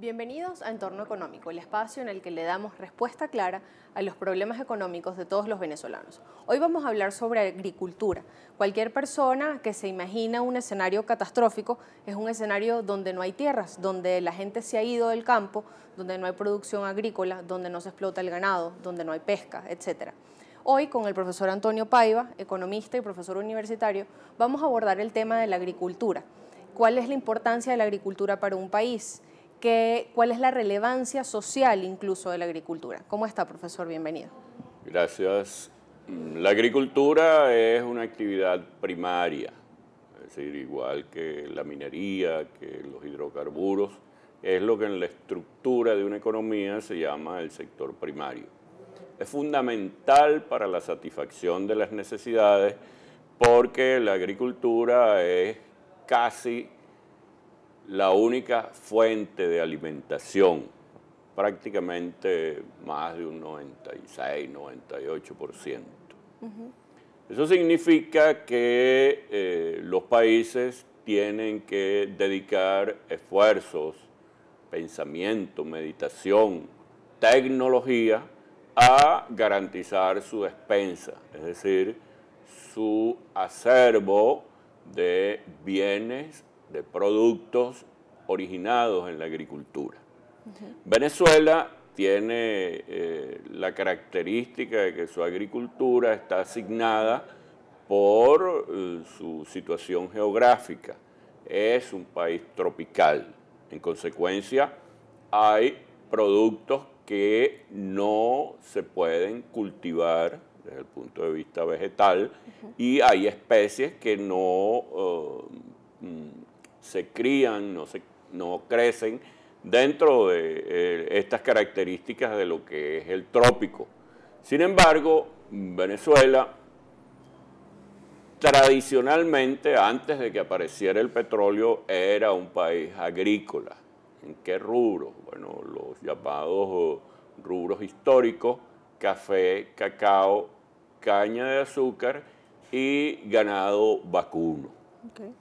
Bienvenidos a Entorno Económico, el espacio en el que le damos respuesta clara a los problemas económicos de todos los venezolanos. Hoy vamos a hablar sobre agricultura. Cualquier persona que se imagina un escenario catastrófico es un escenario donde no hay tierras, donde la gente se ha ido del campo, donde no hay producción agrícola, donde no se explota el ganado, donde no hay pesca, etc. Hoy, con el profesor Antonio Paiva, economista y profesor universitario, vamos a abordar el tema de la agricultura. ¿Cuál es la importancia de la agricultura para un país? ¿Cuál es la relevancia social incluso de la agricultura? ¿Cómo está, profesor? Bienvenido. Gracias. La agricultura es una actividad primaria, es decir, igual que la minería, que los hidrocarburos, es lo que en la estructura de una economía se llama el sector primario. Es fundamental para la satisfacción de las necesidades porque la agricultura es casi la única fuente de alimentación, prácticamente más de un 96-98%. Eso significa que los países tienen que dedicar esfuerzos, pensamiento, meditación, tecnología a garantizar su despensa, es decir, su acervo de bienes, de productos originados en la agricultura. Venezuela tiene la característica de que su agricultura está asignada por su situación geográfica. Es un país tropical. En consecuencia, hay productos que no se pueden cultivar desde el punto de vista vegetal y hay especies que no se crían, no crecen dentro de estas características de lo que es el trópico. Sin embargo, Venezuela tradicionalmente, antes de que apareciera el petróleo, era un país agrícola. ¿En qué rubros? Bueno, los llamados rubros históricos: café, cacao, caña de azúcar y ganado vacuno. Okay.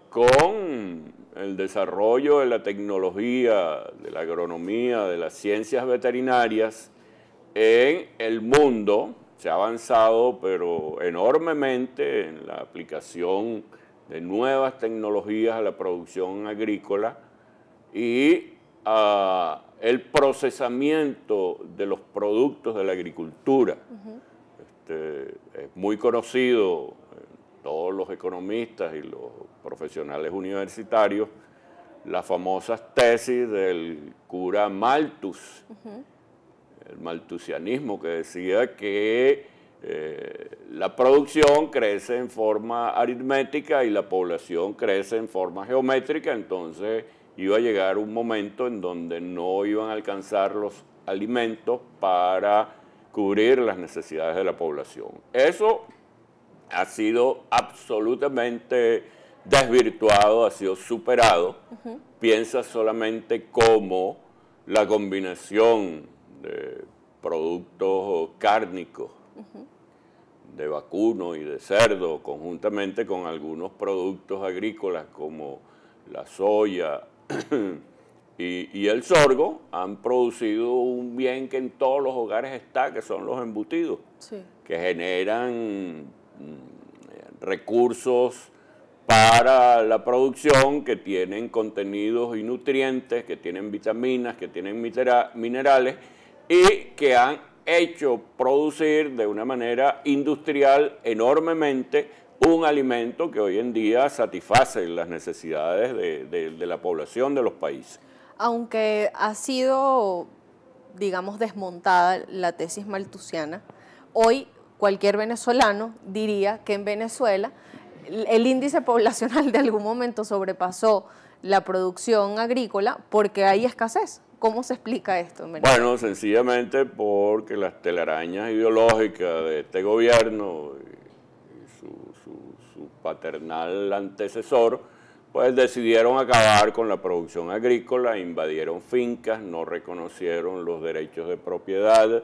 Con el desarrollo de la tecnología, de la agronomía, de las ciencias veterinarias, en el mundo se ha avanzado, pero enormemente, en la aplicación de nuevas tecnologías a la producción agrícola y el procesamiento de los productos de la agricultura. Es muy conocido, todos los economistas y los profesionales universitarios, las famosas tesis del cura Malthus, el malthusianismo, que decía que la producción crece en forma aritmética y la población crece en forma geométrica. Entonces iba a llegar un momento en donde no iban a alcanzar los alimentos para cubrir las necesidades de la población. Eso ha sido absolutamente desvirtuado, ha sido superado. Piensa solamente cómo la combinación de productos cárnicos, de vacuno y de cerdo, conjuntamente con algunos productos agrícolas como la soya y el sorgo, han producido un bien que en todos los hogares está, que son los embutidos, que generan recursos para la producción, que tienen contenidos y nutrientes, que tienen vitaminas, que tienen minerales y que han hecho producir de una manera industrial enormemente un alimento que hoy en día satisface las necesidades de la población de los países. Aunque ha sido, digamos, desmontada la tesis malthusiana, hoy cualquier venezolano diría que en Venezuela el índice poblacional de algún momento sobrepasó la producción agrícola porque hay escasez. ¿Cómo se explica esto en Venezuela? Bueno, sencillamente porque las telarañas ideológicas de este gobierno y su paternal antecesor, pues decidieron acabar con la producción agrícola, invadieron fincas, no reconocieron los derechos de propiedad,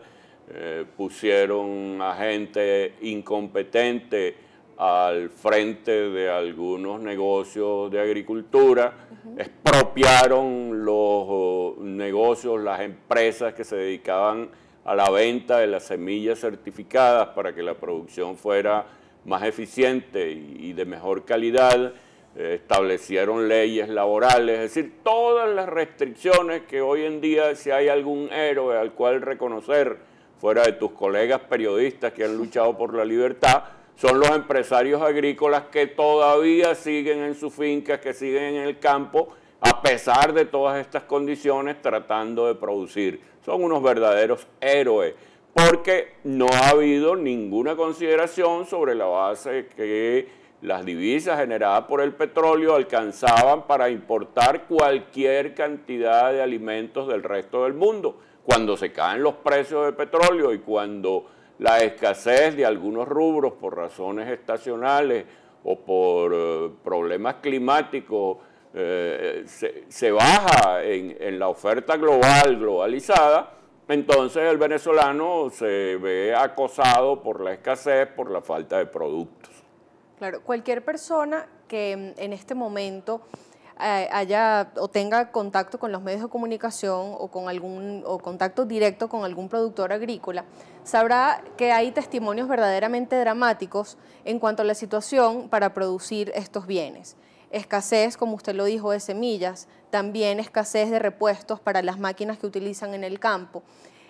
pusieron a gente incompetente al frente de algunos negocios de agricultura expropiaron los negocios, las empresas que se dedicaban a la venta de las semillas certificadas para que la producción fuera más eficiente y de mejor calidad, establecieron leyes laborales, es decir, todas las restricciones que hoy en día, si hay algún héroe al cual reconocer, fuera de tus colegas periodistas que han luchado por la libertad, son los empresarios agrícolas que todavía siguen en sus fincas, que siguen en el campo, a pesar de todas estas condiciones, tratando de producir. Son unos verdaderos héroes, porque no ha habido ninguna consideración sobre la base que las divisas generadas por el petróleo alcanzaban para importar cualquier cantidad de alimentos del resto del mundo. Cuando se caen los precios del petróleo y cuando la escasez de algunos rubros por razones estacionales o por problemas climáticos se baja en la oferta globalizada, entonces el venezolano se ve acosado por la escasez, por la falta de productos. Claro, cualquier persona que en este momento haya o tenga contacto con los medios de comunicación o contacto directo con algún productor agrícola, sabrá que hay testimonios verdaderamente dramáticos en cuanto a la situación para producir estos bienes. Escasez, como usted lo dijo, de semillas, también escasez de repuestos para las máquinas que utilizan en el campo.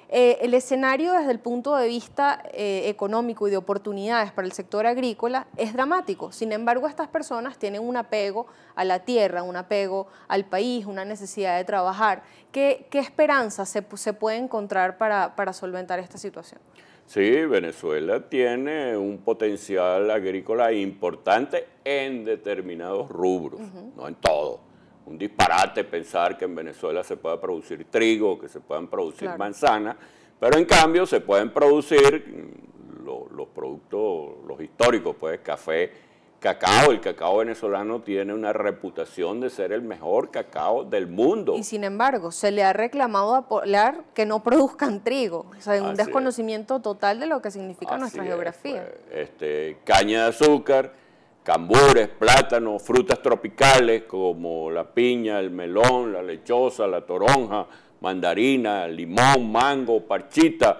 El escenario desde el punto de vista económico y de oportunidades para el sector agrícola es dramático. Sin embargo, estas personas tienen un apego a la tierra, un apego al país, una necesidad de trabajar. ¿Qué esperanza se puede encontrar para solventar esta situación? Sí, Venezuela tiene un potencial agrícola importante en determinados rubros, no en todo. Un disparate pensar que en Venezuela se pueda producir trigo, que se puedan producir manzanas, pero en cambio se pueden producir los productos, los históricos, pues café, cacao. El cacao venezolano tiene una reputación de ser el mejor cacao del mundo. Y sin embargo, se le ha reclamado apoyar que no produzcan trigo, o sea, un desconocimiento total de lo que significa nuestra geografía. Pues, caña de azúcar, cambures, plátanos, frutas tropicales como la piña, el melón, la lechosa, la toronja, mandarina, limón, mango, parchita,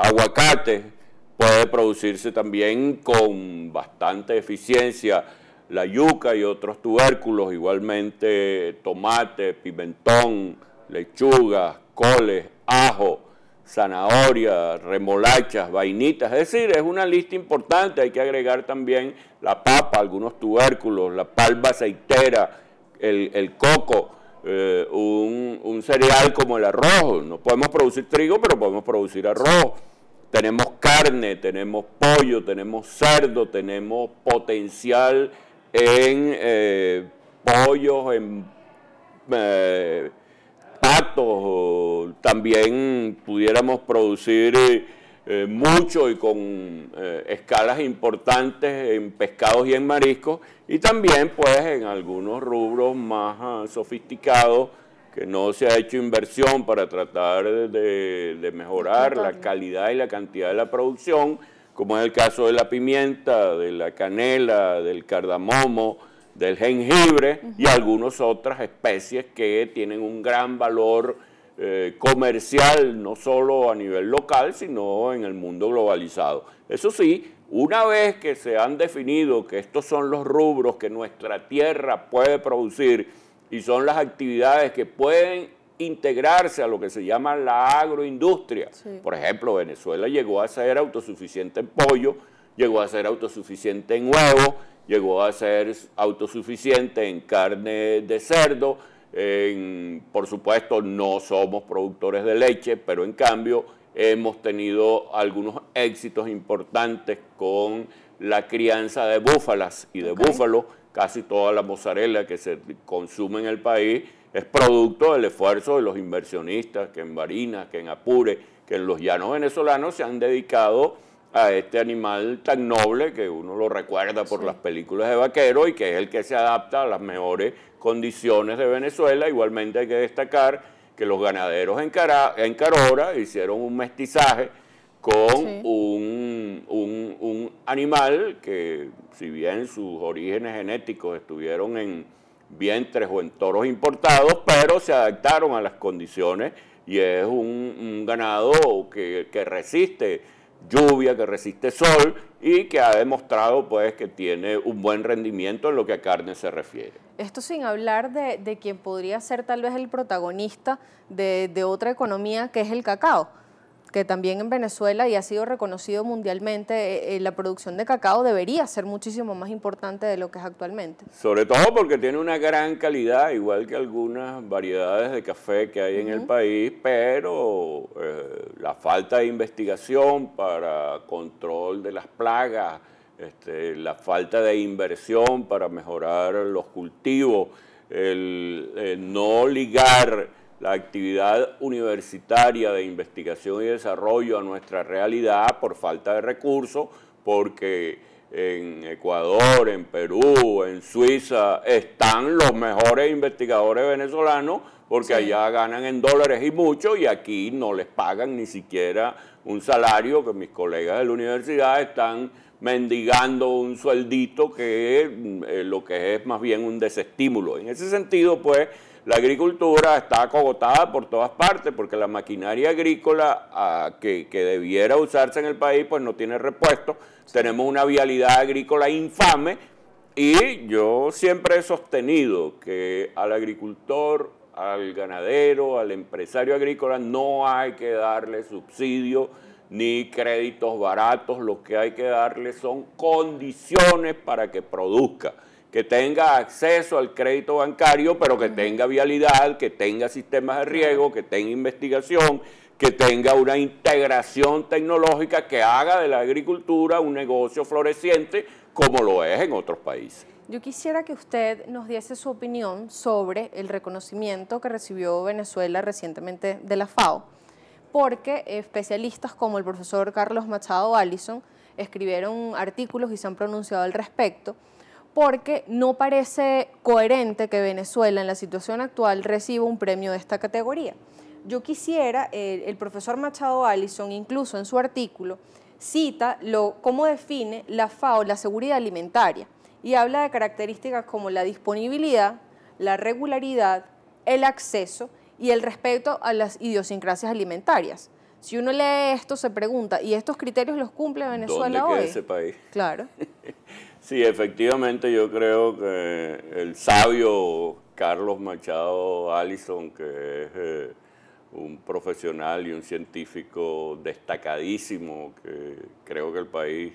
aguacate. Puede producirse también con bastante eficiencia la yuca y otros tubérculos, igualmente tomate, pimentón, lechuga, coles, ajo, zanahoria, remolachas, vainitas, es decir, es una lista importante. Hay que agregar también la papa, algunos tubérculos, la palma aceitera, el coco, un cereal como el arroz. No podemos producir trigo, pero podemos producir arroz. Tenemos carne, tenemos pollo, tenemos cerdo, tenemos potencial en pollos, en patos, también pudiéramos producir mucho y con escalas importantes en pescados y en mariscos, y también pues en algunos rubros más sofisticados que no se ha hecho inversión para tratar de mejorar la calidad y la cantidad de la producción, como es el caso de la pimienta, de la canela, del cardamomo, del jengibre y algunas otras especies que tienen un gran valor comercial, no solo a nivel local, sino en el mundo globalizado. Eso sí, una vez que se han definido que estos son los rubros que nuestra tierra puede producir y son las actividades que pueden integrarse a lo que se llama la agroindustria. Por ejemplo, Venezuela llegó a ser autosuficiente en pollo, llegó a ser autosuficiente en huevo, llegó a ser autosuficiente en carne de cerdo. Por supuesto, no somos productores de leche, pero en cambio hemos tenido algunos éxitos importantes con la crianza de búfalas y de búfalos. Casi toda la mozzarella que se consume en el país es producto del esfuerzo de los inversionistas que en Barinas, que en Apure, que en los llanos venezolanos se han dedicado a este animal tan noble que uno lo recuerda por las películas de vaquero y que es el que se adapta a las mejores condiciones de Venezuela. Igualmente hay que destacar que los ganaderos en Carora hicieron un mestizaje con un animal que, si bien sus orígenes genéticos estuvieron en vientres o en toros importados, pero se adaptaron a las condiciones y es un ganado que resiste lluvia, que resiste sol y que ha demostrado pues que tiene un buen rendimiento en lo que a carne se refiere. Esto sin hablar de quien podría ser tal vez el protagonista de otra economía, que es el cacao, que también en Venezuela y ha sido reconocido mundialmente, la producción de cacao debería ser muchísimo más importante de lo que es actualmente. Sobre todo porque tiene una gran calidad, igual que algunas variedades de café que hay en el país, pero la falta de investigación para control de las plagas, la falta de inversión para mejorar los cultivos, el no ligar la actividad universitaria de investigación y desarrollo a nuestra realidad por falta de recursos, porque en Ecuador, en Perú, en Suiza están los mejores investigadores venezolanos, porque allá ganan en dólares y mucho, y aquí no les pagan ni siquiera un salario, que mis colegas de la universidad están mendigando un sueldito que lo que es más bien un desestímulo. En ese sentido, pues, la agricultura está acogotada por todas partes porque la maquinaria agrícola que debiera usarse en el país pues no tiene repuesto. Tenemos una vialidad agrícola infame y yo siempre he sostenido que al agricultor, al ganadero, al empresario agrícola no hay que darle subsidios ni créditos baratos, lo que hay que darle son condiciones para que produzca, que tenga acceso al crédito bancario, pero que tenga vialidad, que tenga sistemas de riego, que tenga investigación, que tenga una integración tecnológica que haga de la agricultura un negocio floreciente como lo es en otros países. Yo quisiera que usted nos diese su opinión sobre el reconocimiento que recibió Venezuela recientemente de la FAO, porque especialistas como el profesor Carlos Machado Allison escribieron artículos y se han pronunciado al respecto, porque no parece coherente que Venezuela en la situación actual reciba un premio de esta categoría. Yo quisiera, el profesor Machado Allison incluso en su artículo cita cómo define la FAO la seguridad alimentaria y habla de características como la disponibilidad, la regularidad, el acceso y el respeto a las idiosincrasias alimentarias. Si uno lee esto se pregunta, ¿y estos criterios los cumple Venezuela hoy? ¿Dónde queda ese país? Claro. Sí, efectivamente yo creo que el sabio Carlos Machado Allison, que es un profesional y un científico destacadísimo, que creo que el país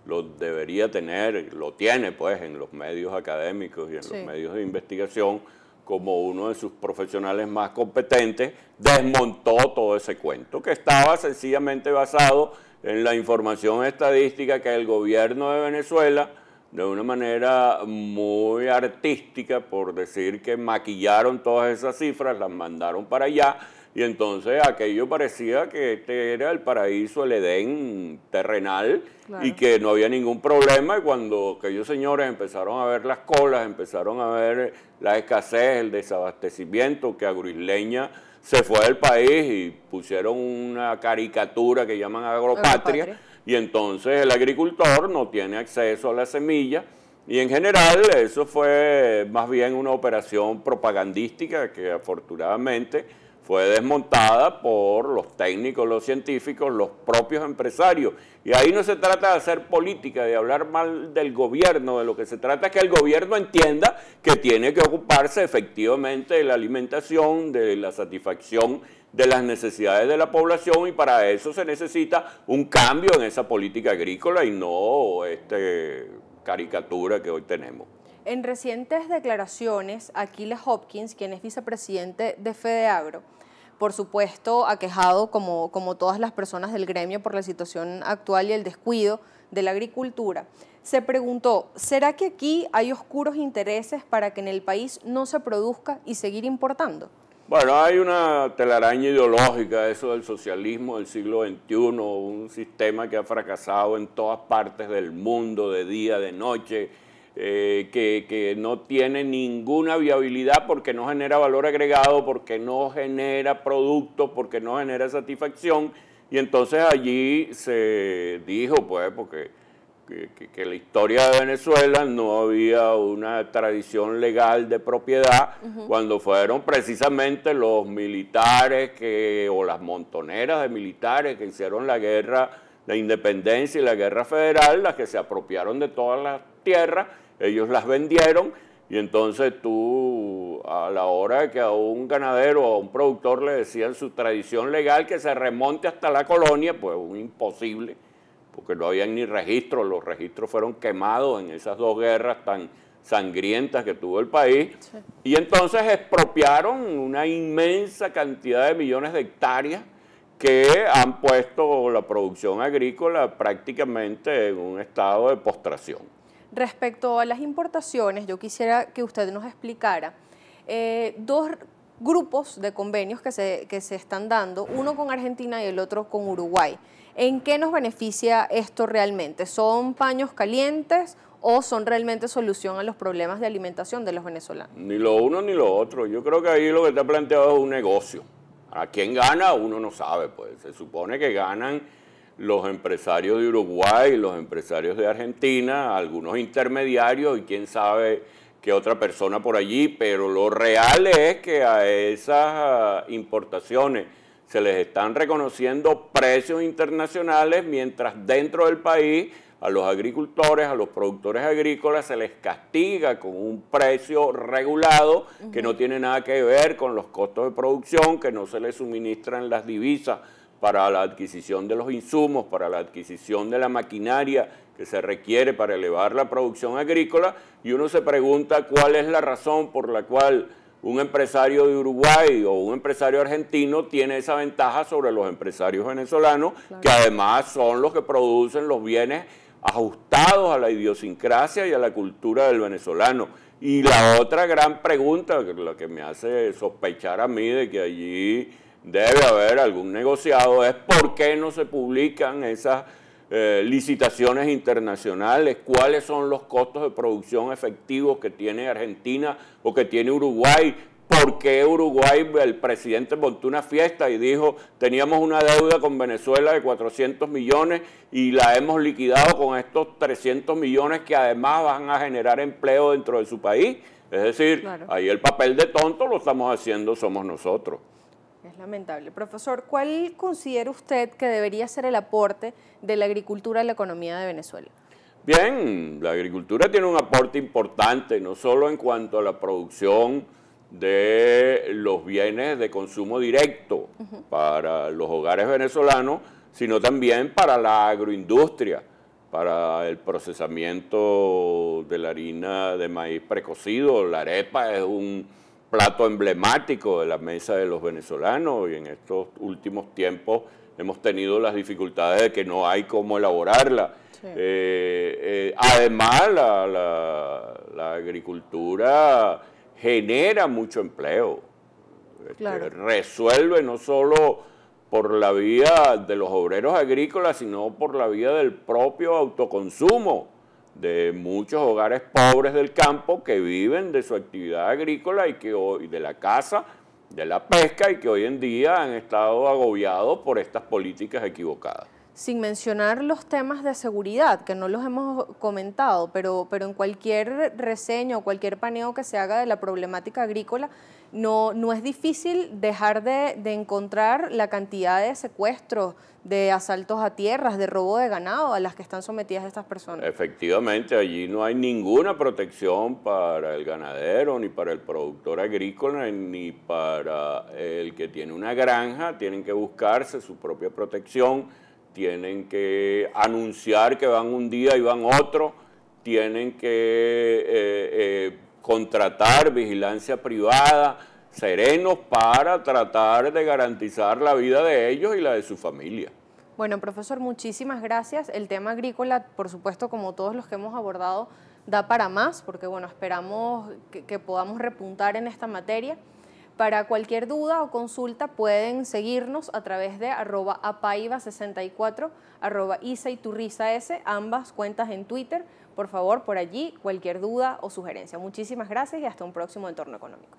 lo debería tener, lo tiene pues en los medios académicos y en los medios de investigación, como uno de sus profesionales más competentes, desmontó todo ese cuento, que estaba sencillamente basado en la información estadística que el gobierno de Venezuela, de una manera muy artística, por decir que maquillaron todas esas cifras, las mandaron para allá, y entonces aquello parecía que este era el paraíso, el Edén terrenal, y que no había ningún problema. Y cuando aquellos señores empezaron a ver las colas, empezaron a ver la escasez, el desabastecimiento, que Agroisleña se fue del país y pusieron una caricatura que llaman agropatria, y entonces el agricultor no tiene acceso a la semilla, y en general eso fue más bien una operación propagandística que afortunadamente fue desmontada por los técnicos, los científicos, los propios empresarios. Y ahí no se trata de hacer política, de hablar mal del gobierno, de lo que se trata es que el gobierno entienda que tiene que ocuparse efectivamente de la alimentación, de la satisfacción de las necesidades de la población, y para eso se necesita un cambio en esa política agrícola y no caricatura que hoy tenemos. En recientes declaraciones, Aquiles Hopkins, quien es vicepresidente de FEDEAGRO, por supuesto aquejado como todas las personas del gremio por la situación actual y el descuido de la agricultura, se preguntó, ¿será que aquí hay oscuros intereses para que en el país no se produzca y seguir importando? Bueno, hay una telaraña ideológica, eso del socialismo del siglo XXI, un sistema que ha fracasado en todas partes del mundo, de día, de noche, que no tiene ninguna viabilidad porque no genera valor agregado, porque no genera productos, porque no genera satisfacción. Y entonces allí se dijo, pues, porque que en la historia de Venezuela no había una tradición legal de propiedad, cuando fueron precisamente los militares o las montoneras de militares que hicieron la guerra, la independencia y la guerra federal, las que se apropiaron de todas las tierras, ellos las vendieron, y entonces tú, a la hora de que a un ganadero o a un productor le decían su tradición legal que se remonte hasta la colonia, pues un imposible, porque no habían ni registros, los registros fueron quemados en esas dos guerras tan sangrientas que tuvo el país, sí. Y entonces expropiaron una inmensa cantidad de millones de hectáreas que han puesto la producción agrícola prácticamente en un estado de postración. Respecto a las importaciones, yo quisiera que usted nos explicara dos grupos de convenios que se están dando, uno con Argentina y el otro con Uruguay. ¿En qué nos beneficia esto realmente? ¿Son paños calientes o son realmente solución a los problemas de alimentación de los venezolanos? Ni lo uno ni lo otro. Yo creo que ahí lo que está planteado es un negocio. ¿A quién gana? Uno no sabe, pues. Se supone que ganan los empresarios de Uruguay, los empresarios de Argentina, algunos intermediarios y quién sabe qué otra persona por allí, pero lo real es que a esas importaciones se les están reconociendo precios internacionales, mientras dentro del país a los agricultores, a los productores agrícolas se les castiga con un precio regulado que no tiene nada que ver con los costos de producción, que no se les suministran las divisas para la adquisición de los insumos, para la adquisición de la maquinaria que se requiere para elevar la producción agrícola, y uno se pregunta cuál es la razón por la cual un empresario de Uruguay o un empresario argentino tiene esa ventaja sobre los empresarios venezolanos, claro, que además son los que producen los bienes ajustados a la idiosincrasia y a la cultura del venezolano. Y la otra gran pregunta, la que me hace sospechar a mí de que allí debe haber algún negociado, es por qué no se publican esas licitaciones internacionales, cuáles son los costos de producción efectivos que tiene Argentina o que tiene Uruguay. ¿Por qué Uruguay, el presidente montó una fiesta y dijo, teníamos una deuda con Venezuela de 400 millones y la hemos liquidado con estos 300 millones que además van a generar empleo dentro de su país? Es decir, claro, ahí el papel de tonto lo estamos haciendo somos nosotros. Es lamentable. Profesor, ¿cuál considera usted que debería ser el aporte de la agricultura a la economía de Venezuela? Bien, la agricultura tiene un aporte importante, no solo en cuanto a la producción de los bienes de consumo directo para los hogares venezolanos, sino también para la agroindustria, para el procesamiento de la harina de maíz precocido. La arepa es un plato emblemático de la mesa de los venezolanos y en estos últimos tiempos hemos tenido las dificultades de que no hay cómo elaborarla. Sí. Además, la agricultura genera mucho empleo, claro, resuelve no solo por la vía de los obreros agrícolas, sino por la vía del propio autoconsumo de muchos hogares pobres del campo que viven de su actividad agrícola y de la caza, de la pesca, y que hoy en día han estado agobiados por estas políticas equivocadas. Sin mencionar los temas de seguridad, que no los hemos comentado, pero en cualquier reseña o cualquier paneo que se haga de la problemática agrícola, no es difícil dejar de encontrar la cantidad de secuestros, de asaltos a tierras, de robo de ganado a las que están sometidas estas personas. Efectivamente, allí no hay ninguna protección para el ganadero, ni para el productor agrícola, ni para el que tiene una granja. Tienen que buscarse su propia protección, tienen que anunciar que van un día y van otro, tienen que contratar vigilancia privada, serenos, para tratar de garantizar la vida de ellos y la de su familia. Bueno, profesor, muchísimas gracias. El tema agrícola, por supuesto, como todos los que hemos abordado, da para más, porque bueno, esperamos que podamos repuntar en esta materia. Para cualquier duda o consulta pueden seguirnos a través de @apaiva64, @isaiturrizas, ambas cuentas en Twitter. Por favor, por allí, cualquier duda o sugerencia. Muchísimas gracias y hasta un próximo Entorno Económico.